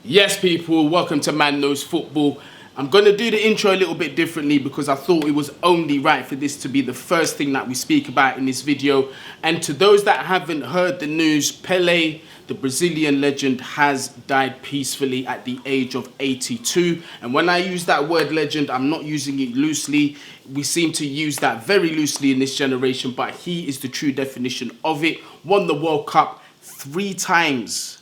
Yes, people, welcome to Man Knows Football. I'm going to do the intro a little bit differently because I thought it was only right for this to be the first thing that we speak about in this video. And to those that haven't heard the news, Pele, the Brazilian legend, has died peacefully at the age of 82. And when I use that word legend, I'm not using it loosely. We seem to use that very loosely in this generation, but he is the true definition of it. Won the World Cup three times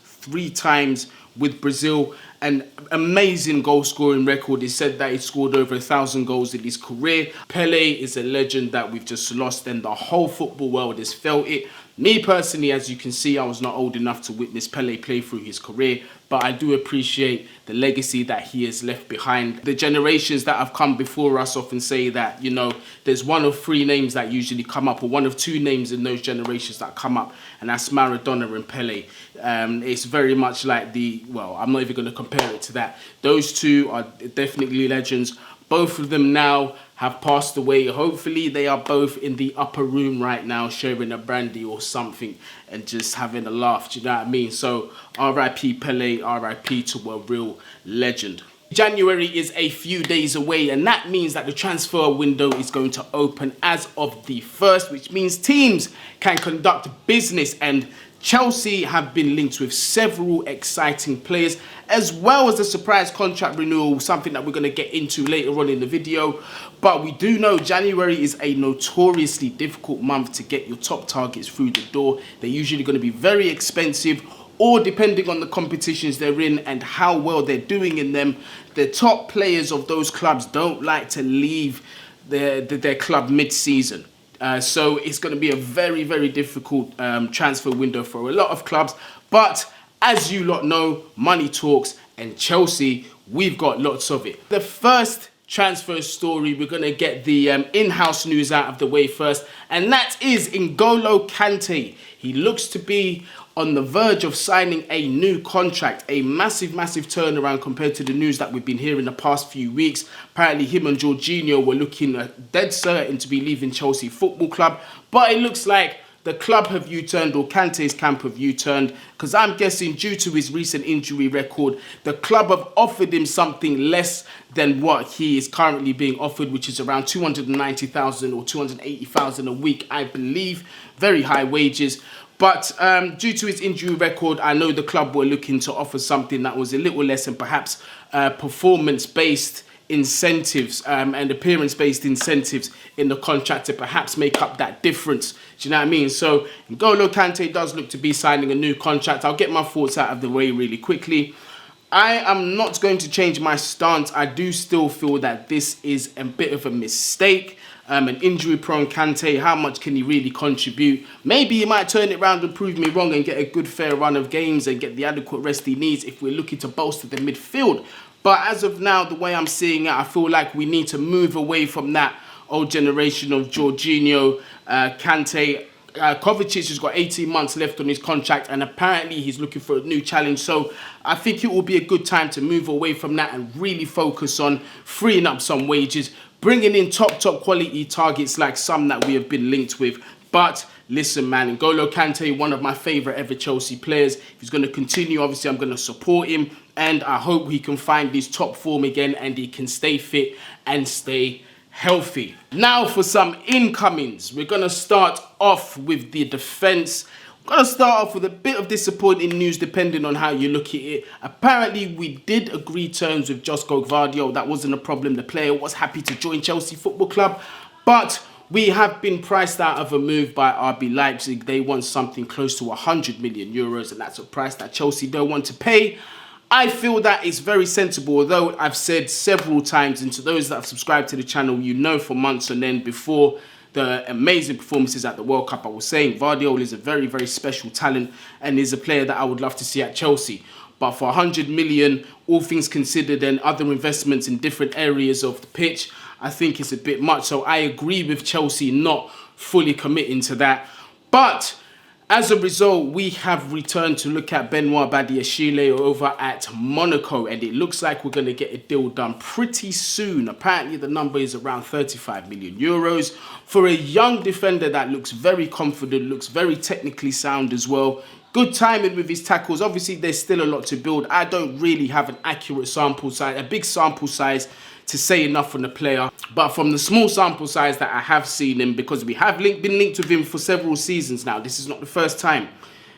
with Brazil. An amazing goal scoring record. It said that he scored over 1,000 goals in his career. Pele is a legend that we've just lost, and the whole football world has felt it. Me personally, as you can see, I was not old enough to witness Pele play through his career, but I do appreciate the legacy that he has left behind. The generations that have come before us often say that, you know, there's one of three names that usually come up, or one of two names in those generations that come up, and that's Maradona and Pele. It's very much like I'm not even going to compare it to that. Those two are definitely legends. Both of them now have passed away. Hopefully they are both in the upper room right now sharing a brandy or something and just having a laugh. Do you know what I mean? So R.I.P. Pele, R.I.P. to a real legend. January is a few days away, and that means that the transfer window is going to open as of the 1st, which means teams can conduct business, and Chelsea have been linked with several exciting players, as well as a surprise contract renewal, something that we're going to get into later on in the video. But we do know January is a notoriously difficult month to get your top targets through the door. They're usually going to be very expensive, or depending on the competitions they're in and how well they're doing in them, the top players of those clubs don't like to leave their club mid-season. So it's going to be a very, very difficult transfer window for a lot of clubs. But as you lot know, money talks, and Chelsea, we've got lots of it. The first transfer story, we're going to get the in-house news out of the way first, and that is Ngolo Kante. He looks to be on the verge of signing a new contract, a massive turnaround compared to the news that we've been hearing the past few weeks. Apparently him and Jorginho were looking dead certain to be leaving Chelsea Football Club, but it looks like the club have U-turned, or Kante's camp have U-turned, because I'm guessing due to his recent injury record, the club have offered him something less than what he is currently being offered, which is around 290,000 or 280,000 a week, I believe. Very high wages. But due to his injury record, I know the club were looking to offer something that was a little less, and perhaps performance-based incentives and appearance-based incentives in the contract to perhaps make up that difference. Do you know what I mean? So Ngolo Kante does look to be signing a new contract. I'll get my thoughts out of the way really quickly. I am not going to change my stance. I do still feel that this is a bit of a mistake. An injury-prone Kante, how much can he really contribute? Maybe he might turn it around and prove me wrong and get a good fair run of games and get the adequate rest he needs if we're looking to bolster the midfield. But as of now, the way I'm seeing it, I feel like we need to move away from that old generation of Jorginho, Kante. Kovacic has got 18 months left on his contract, and apparently he's looking for a new challenge. So I think it will be a good time to move away from that and really focus on freeing up some wages, bringing in top quality targets like some that we have been linked with. But listen, man, N'Golo Kante, one of my favourite ever Chelsea players. If he's going to continue, obviously I'm going to support him, and I hope he can find his top form again and he can stay fit and stay healthy. Now for some incomings. We're going to start off with the defence. We're going to start off with a bit of disappointing news depending on how you look at it. Apparently we did agree terms with Josko Gvardiol. That wasn't a problem. The player was happy to join Chelsea Football Club, but we have been priced out of a move by RB Leipzig. They want something close to 100 million euros, and that's a price that Chelsea don't want to pay. I feel that it's very sensible, although I've said several times, and to those that have subscribed to the channel, you know for months and then before the amazing performances at the World Cup, I was saying Gvardiol is a very special talent and is a player that I would love to see at Chelsea. But for 100 million, all things considered, and other investments in different areas of the pitch, I think it's a bit much. So I agree with Chelsea not fully committing to that. But As a result, we have returned to look at Benoit Badiashile over at Monaco, and it looks like we're going to get a deal done pretty soon. Apparently, the number is around 35 million euros for a young defender that looks very confident, looks very technically sound as well. Good timing with his tackles. Obviously, there's still a lot to build. I don't really have an accurate sample size, a big sample size to say enough on the player, but from the small sample size that I have seen him, because we have been linked with him for several seasons now, this is not the first time,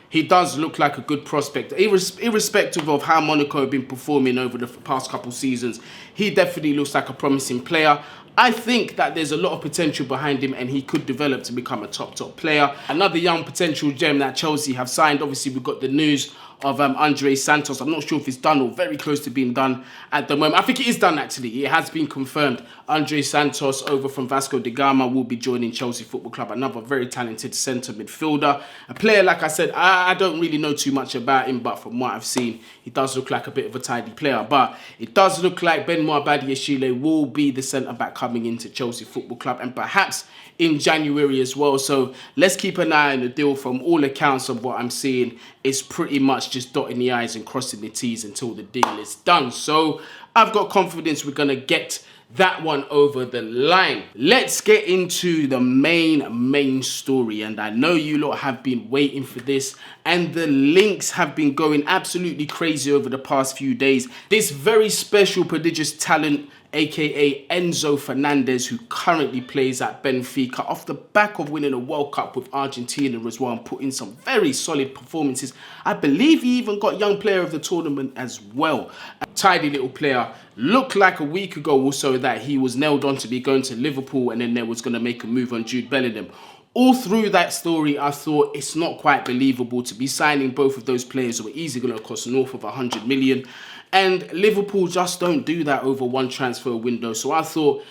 he does look like a good prospect. Irrespective of how Monaco have been performing over the past couple seasons, he definitely looks like a promising player. I think that there's a lot of potential behind him and he could develop to become a top player. Another young potential gem that Chelsea have signed. Obviously, we've got the news of Andre Santos. I'm not sure if it's done or very close to being done at the moment. I think it is done, actually. It has been confirmed. Andre Santos over from Vasco da Gama will be joining Chelsea Football Club. Another very talented centre midfielder. A player, like I said, I don't really know too much about him, but from what I've seen, he does look like a bit of a tidy player. But it does look like Benoit Badiashile will be the centre-back coming into Chelsea Football Club, and perhaps in January as well. So let's keep an eye on the deal. From all accounts of what I'm seeing, it's pretty much just dotting the I's and crossing the T's until the deal is done. So I've got confidence we're going to get that one over the line. Let's get into the main story, and I know you lot have been waiting for this, and the links have been going absolutely crazy over the past few days. This very special, prodigious talent, aka Enzo Fernandez, who currently plays at Benfica off the back of winning a World Cup with Argentina as well and putting some very solid performances. I believe he even got Young Player of the Tournament as well. A tidy little player. Looked like a week ago also that he was nailed on to be going to Liverpool, and then there was going to make a move on Jude Bellingham. All through that story, I thought it's not quite believable to be signing both of those players who are easily going to cost north of 100 million. And Liverpool just don't do that over one transfer window. So I thought,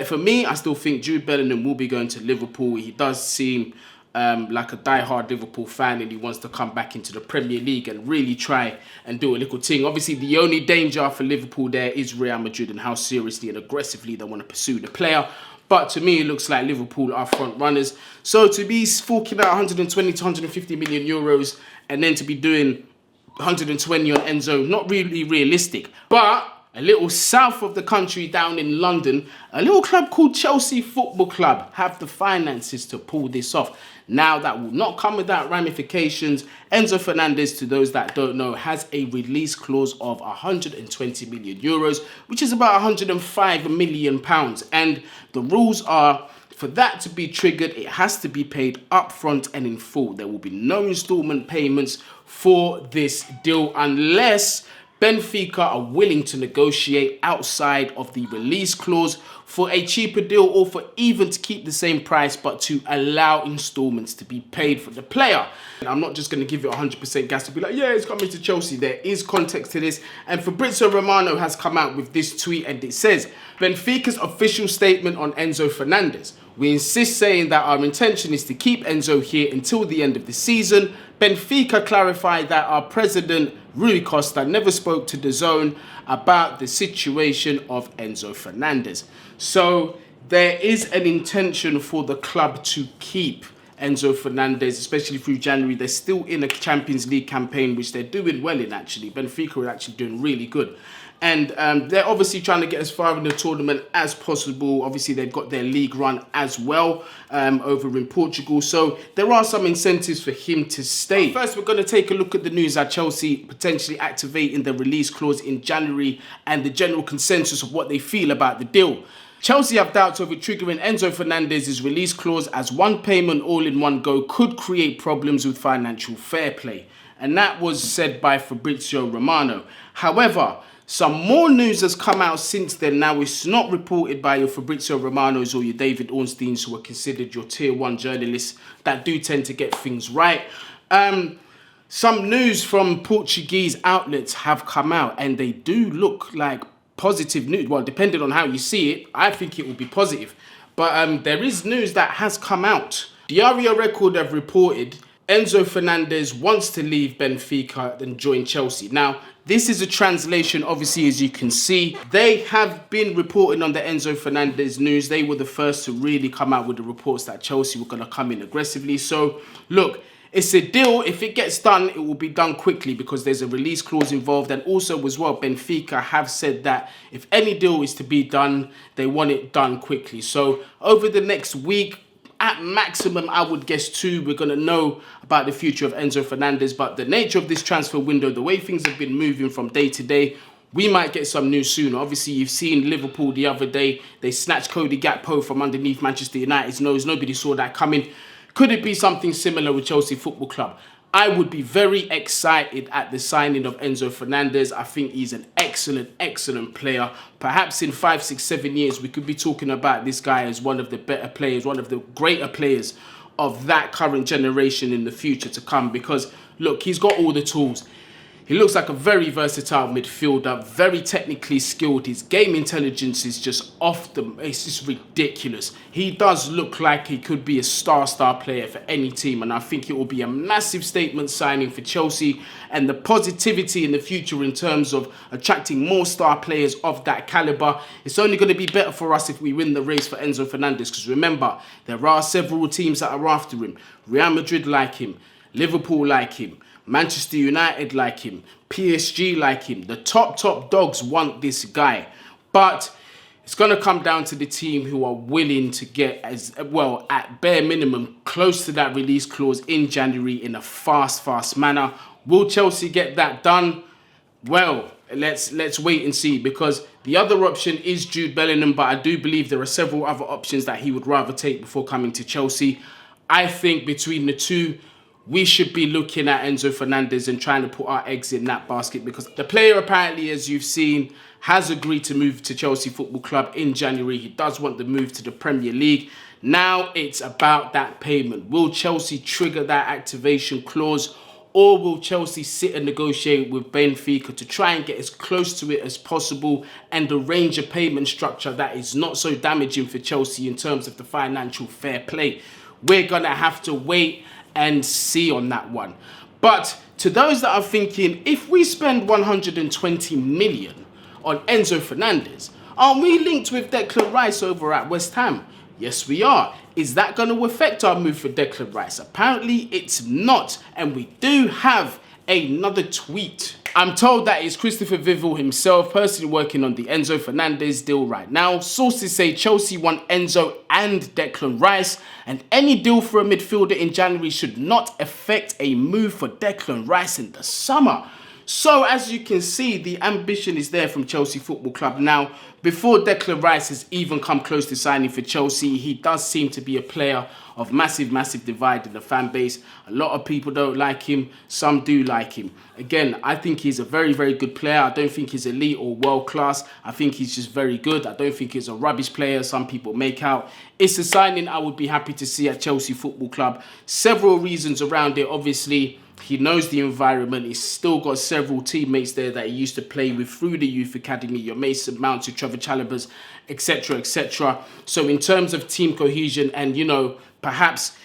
for me, I still think Jude Bellingham will be going to Liverpool. He does seem like a die-hard Liverpool fan, and he wants to come back into the Premier League and really try and do a little thing. Obviously, the only danger for Liverpool there is Real Madrid and how seriously and aggressively they want to pursue the player. But to me, it looks like Liverpool are front runners. So to be forking out 120 to 150 million euros and then to be doing 120 on Enzo, not really realistic. But a little south of the country, down in London, a little club called Chelsea Football Club have the finances to pull this off. Now, that will not come without ramifications. Enzo Fernandez, to those that don't know, has a release clause of 120 million euros, which is about 105 million pounds. And the rules are, for that to be triggered, it has to be paid upfront and in full. There will be no installment payments for this deal unless Benfica are willing to negotiate outside of the release clause for a cheaper deal, or for even to keep the same price but to allow installments to be paid for the player. And I'm not just going to give it 100% gas to be like, yeah, it's coming to Chelsea. There is context to this, and Fabrizio Romano has come out with this tweet, and it says, Benfica's official statement on Enzo Fernandez. We insist saying that our intention is to keep Enzo here until the end of the season. Benfica clarified that our president, Rui Costa, never spoke to DAZN about the situation of Enzo Fernandez. So there is an intention for the club to keep Enzo Fernandez, especially through January. They're still in a Champions League campaign, which they're doing well in, actually. Benfica are actually doing really good. And they're obviously trying to get as far in the tournament as possible. Obviously, they've got their league run as well over in Portugal. So there are some incentives for him to stay. But first, we're going to take a look at the news that Chelsea potentially activating the release clause in January and the general consensus of what they feel about the deal. Chelsea have doubts over triggering Enzo Fernandez's release clause, as one payment all in one go could create problems with financial fair play. And that was said by Fabrizio Romano. However, some more news has come out since then. Now, it's not reported by your Fabrizio Romanos or your David Ornsteins, who are considered your tier 1 journalists that do tend to get things right. Some news from Portuguese outlets have come out, and they do look like positive news. Well, depending on how you see it, I think it will be positive. But there is news that has come out. Diario Record have reported Enzo Fernandez wants to leave Benfica and join Chelsea. Now, this is a translation, obviously, as you can see. They have been reporting on the Enzo Fernandez news. They were the first to really come out with the reports that Chelsea were going to come in aggressively. So, look, It's a deal. If it gets done, it will be done quickly because there's a release clause involved. And also as well, Benfica have said that if any deal is to be done, they want it done quickly. So over the next week, at maximum, I would guess 2, we're going to know about the future of Enzo Fernandez. But the nature of this transfer window, the way things have been moving from day to day, we might get some news soon. Obviously, you've seen Liverpool the other day. They snatched Cody Gakpo from underneath Manchester United's nose. Nobody saw that coming. Could it be something similar with Chelsea Football Club? I would be very excited at the signing of Enzo Fernandez. I think he's an excellent player. Perhaps in 5, 6, 7 years, we could be talking about this guy as one of the better players, one of the greater players of that current generation in the future to come. Because, look, he's got all the tools. He looks like a very versatile midfielder, very technically skilled. His game intelligence is just it's just ridiculous. He does look like he could be a star player for any team, and I think it will be a massive statement signing for Chelsea, and the positivity in the future in terms of attracting more star players of that caliber. It's only going to be better for us if we win the race for Enzo Fernandez, because remember, there are several teams that are after him. Real Madrid like him, Liverpool like him, Manchester United like him, PSG like him. The top dogs want this guy. But it's going to come down to the team who are willing to get, as well, at bare minimum, close to that release clause in January in a fast manner. Will Chelsea get that done? Well, let's wait and see, because the other option is Jude Bellingham, but I do believe there are several other options that he would rather take before coming to Chelsea. I think between the two, we should be looking at Enzo Fernandez and trying to put our eggs in that basket, because the player apparently, as you've seen, has agreed to move to Chelsea Football Club in January. He does want the move to the Premier League. Now it's about that payment. Will Chelsea trigger that activation clause, or will Chelsea sit and negotiate with Benfica to try and get as close to it as possible and arrange a payment structure that is not so damaging for Chelsea in terms of the financial fair play? We're going to have to wait and see on that one. But to those that are thinking, if we spend 120 million on Enzo Fernandez, aren't we linked with Declan Rice over at West Ham? Yes, we are. Is that going to affect our move for Declan Rice? Apparently it's not, and we do have another tweet. I'm told that it's Christopher Vival himself personally working on the Enzo Fernandez deal right now. Sources say Chelsea want Enzo and Declan Rice, and any deal for a midfielder in January should not affect a move for Declan Rice in the summer. So as you can see, the ambition is there from Chelsea Football Club. Now, before Declan Rice has even come close to signing for Chelsea, he does seem to be a player of massive divide in the fan base. A lot of people don't like him. Some do like him. Again, I think he's a very good player. I don't think he's elite or world class. I think he's just very good. I don't think he's a rubbish player some people make out. It's a signing I would be happy to see at Chelsea Football Club. Several reasons around it. Obviously, he knows the environment. He's still got several teammates there that he used to play with through the youth academy. Your Mason Mounts, your Trevor Chalobahs, etc. So in terms of team cohesion and, you know, perhaps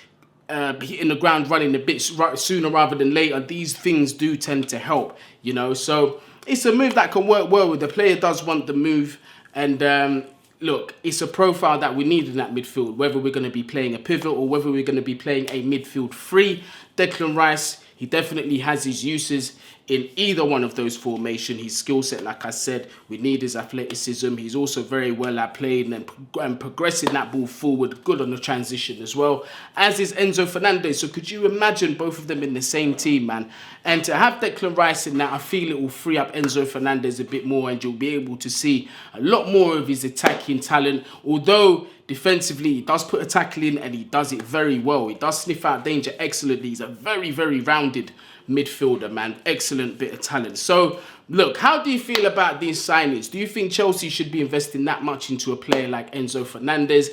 hitting the ground running a bit sooner rather than later, these things do tend to help, you know. So it's a move that can work well with. The player does want the move. And look, it's a profile that we need in that midfield, whether we're going to be playing a pivot or whether we're going to be playing a midfield three. Declan Rice, he definitely has his uses in either one of those formations. His skill set, like I said, we need his athleticism. He's also very well at playing and progressing that ball forward, good on the transition as well, as is Enzo Fernandez. So could you imagine both of them in the same team, man? And to have Declan Rice in that, I feel it will free up Enzo Fernandez a bit more, and you'll be able to see a lot more of his attacking talent. Although defensively, he does put a tackle in and he does it very well. He does sniff out danger excellently. He's a very rounded midfielder, man. Excellent bit of talent. So, look, how do you feel about these signings? Do you think Chelsea should be investing that much into a player like Enzo Fernandez?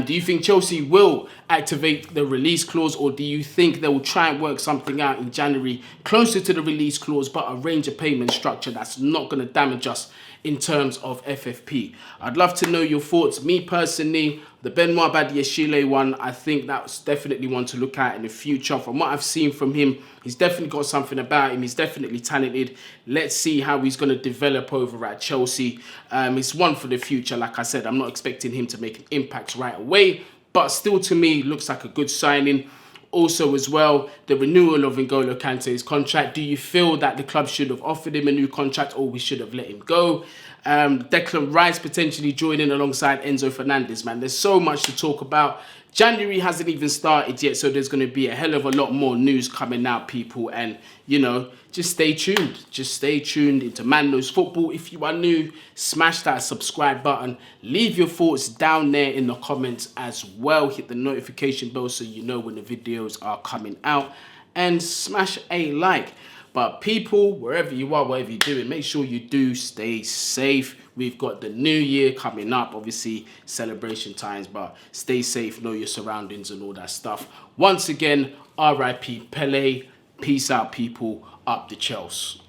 Do you think Chelsea will activate the release clause, or do you think they will try and work something out in January closer to the release clause, but arrange a payment structure that's not going to damage us in terms of FFP? I'd love to know your thoughts. Me personally, the Benoit Badiashile one, I think that's definitely one to look at in the future. From what I've seen from him, he's definitely got something about him. He's definitely talented. Let's see how he's going to develop over at Chelsea. It's one for the future. Like I said, I'm not expecting him to make an impact right away, but still to me, looks like a good signing. Also as well, the renewal of Ngolo Kante's contract. Do you feel that the club should have offered him a new contract or we should have let him go? Declan Rice potentially joining alongside Enzo Fernandez, man. There's so much to talk about. January hasn't even started yet, so there's going to be a hell of a lot more news coming out, people. And, you know, just stay tuned. Just stay tuned into Man Knows Football. If you are new, smash that subscribe button. Leave your thoughts down there in the comments as well. Hit the notification bell so you know when the videos are coming out. And smash a like. But people, wherever you are, whatever you're doing, make sure you do stay safe. We've got the new year coming up, obviously celebration times, but stay safe, know your surroundings and all that stuff. Once again, RIP Pele. Peace out, people. Up the Chelsea.